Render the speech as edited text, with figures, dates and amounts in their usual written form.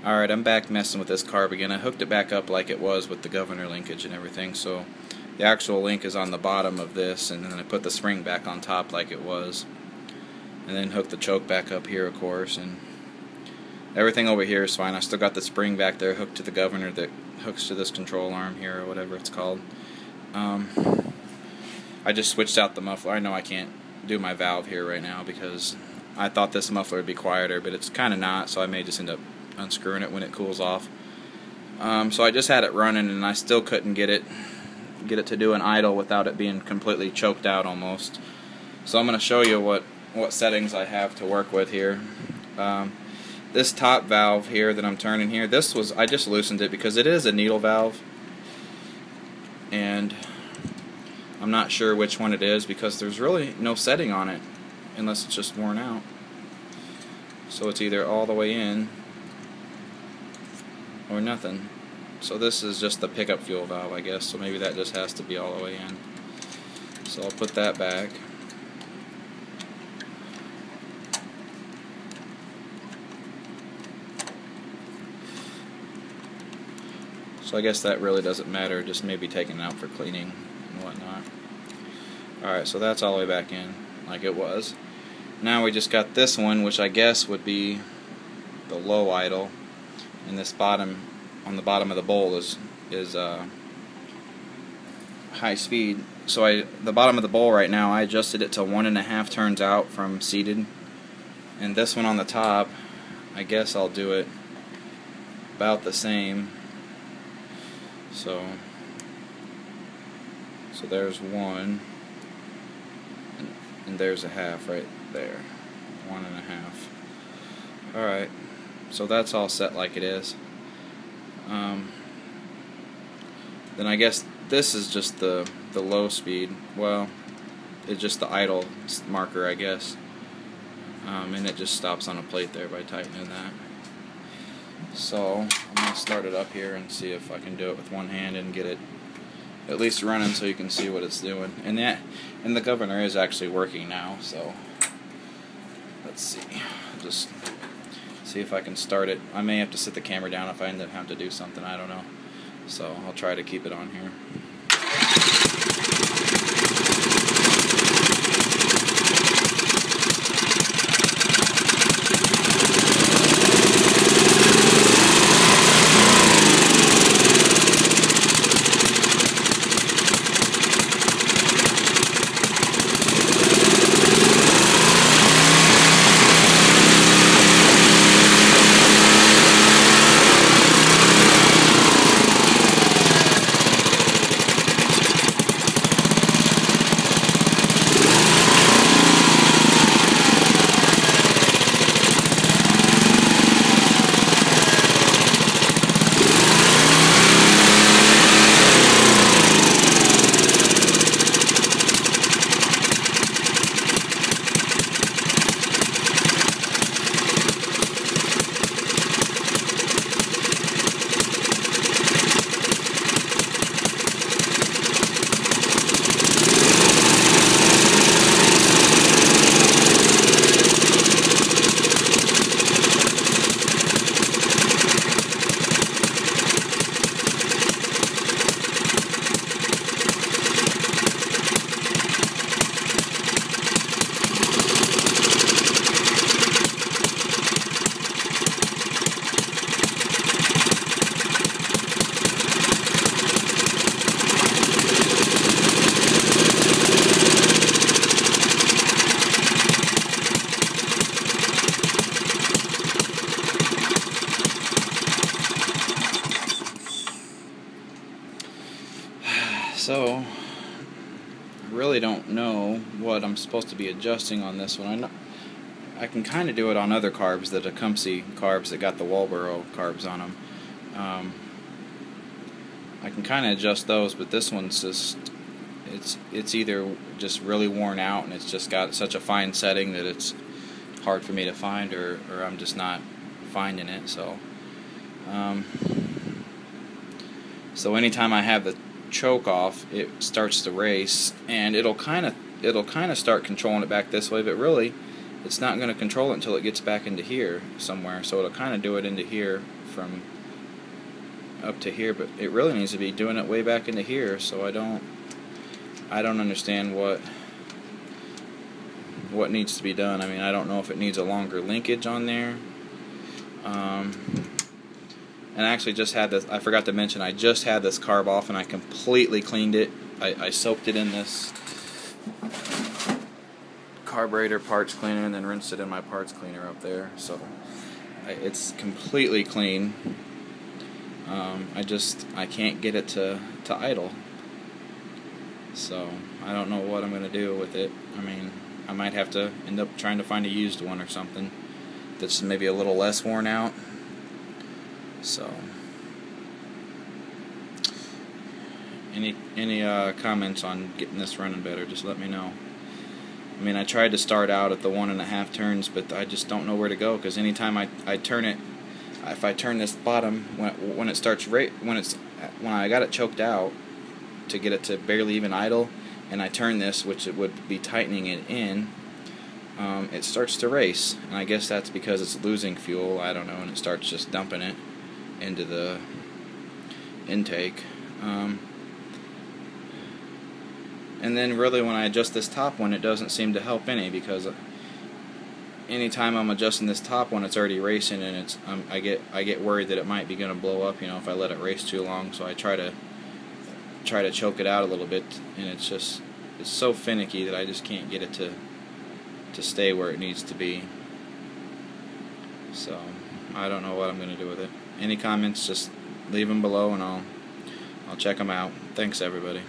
Alright, I'm back messing with this carb again. I hooked it back up like it was with the governor linkage and everything, so the actual link is on the bottom of this, and then I put the spring back on top like it was, and then hooked the choke back up here, of course, and everything over here is fine. I still got the spring back there hooked to the governor that hooks to this control arm here, or whatever it's called. I just switched out the muffler. I know I can't do my valve here right now because I thought this muffler would be quieter, but it's kind of not, so I may just end up unscrewing it when it cools off. So I just had it running, and I still couldn't get it to do an idle without it being completely choked out almost. So I'm going to show you what settings I have to work with here. This top valve here that I'm turning here, I just loosened it because it is a needle valve, and I'm not sure which one it is because there's really no setting on it unless it's just worn out. So it's either all the way in or nothing. So this is just the pickup fuel valve, I guess, so maybe that just has to be all the way in. So I'll put that back. So I guess that really doesn't matter, just maybe taking it out for cleaning and whatnot. Alright, so that's all the way back in like it was. Now we just got this one, which I guess would be the low idle, and this bottom, on the bottom of the bowl is high speed. So the bottom of the bowl right now, I adjusted it to 1.5 turns out from seated, and this one on the top, I guess I'll do it about the same. So there's one, and there's a half right there, 1.5. Alright, so that's all set like it is. Then I guess this is just the low speed. Well, it's just the idle marker, I guess, and it just stops on a plate there by tightening that. So I'm going to start it up here and see if I can do it with one hand and get it at least running so you can see what it's doing. And the governor is actually working now, so let's see. Just see if I can start it. I may have to sit the camera down if I end up having to do something, I don't know. So I'll try to keep it on here. So, I really don't know what I'm supposed to be adjusting on this one. I can kind of do it on other carbs, the Tecumseh carbs that got the Walboro carbs on them. I can kind of adjust those, but this one's just, it's either just really worn out and it's just got such a fine setting that it's hard for me to find, or I'm just not finding it. So anytime I have the choke off, it starts to race, and it'll kind of start controlling it back this way, but really it's not going to control it until it gets back into here somewhere. So it'll kind of do it into here from up to here, but it really needs to be doing it way back into here. So I don't understand what needs to be done. I mean, I don't know if it needs a longer linkage on there. And I actually just had this, I forgot to mention, I just had this carb off and I completely cleaned it. I soaked it in this carburetor parts cleaner and then rinsed it in my parts cleaner up there. So it's completely clean. I can't get it to idle. So I don't know what I'm going to do with it. I mean, I might have to end up trying to find a used one or something that's maybe a little less worn out. So, any comments on getting this running better, just let me know. I mean, I tried to start out at the 1.5 turns, but I just don't know where to go, because anytime I turn it, if I turn this bottom, when it starts when I got it choked out to get it to barely even idle, and I turn this, which it would be tightening it in, it starts to race, and I guess that's because it's losing fuel, I don't know, and it starts just dumping it into the intake. And then really when I adjust this top one, it doesn't seem to help any, because anytime I'm adjusting this top one, it's already racing, and it's I get worried that it might be going to blow up, you know, if I let it race too long. So I try to choke it out a little bit, and it's so finicky that I just can't get it to stay where it needs to be. So I don't know what I'm going to do with it. Any comments, just leave them below and I'll check them out. Thanks everybody.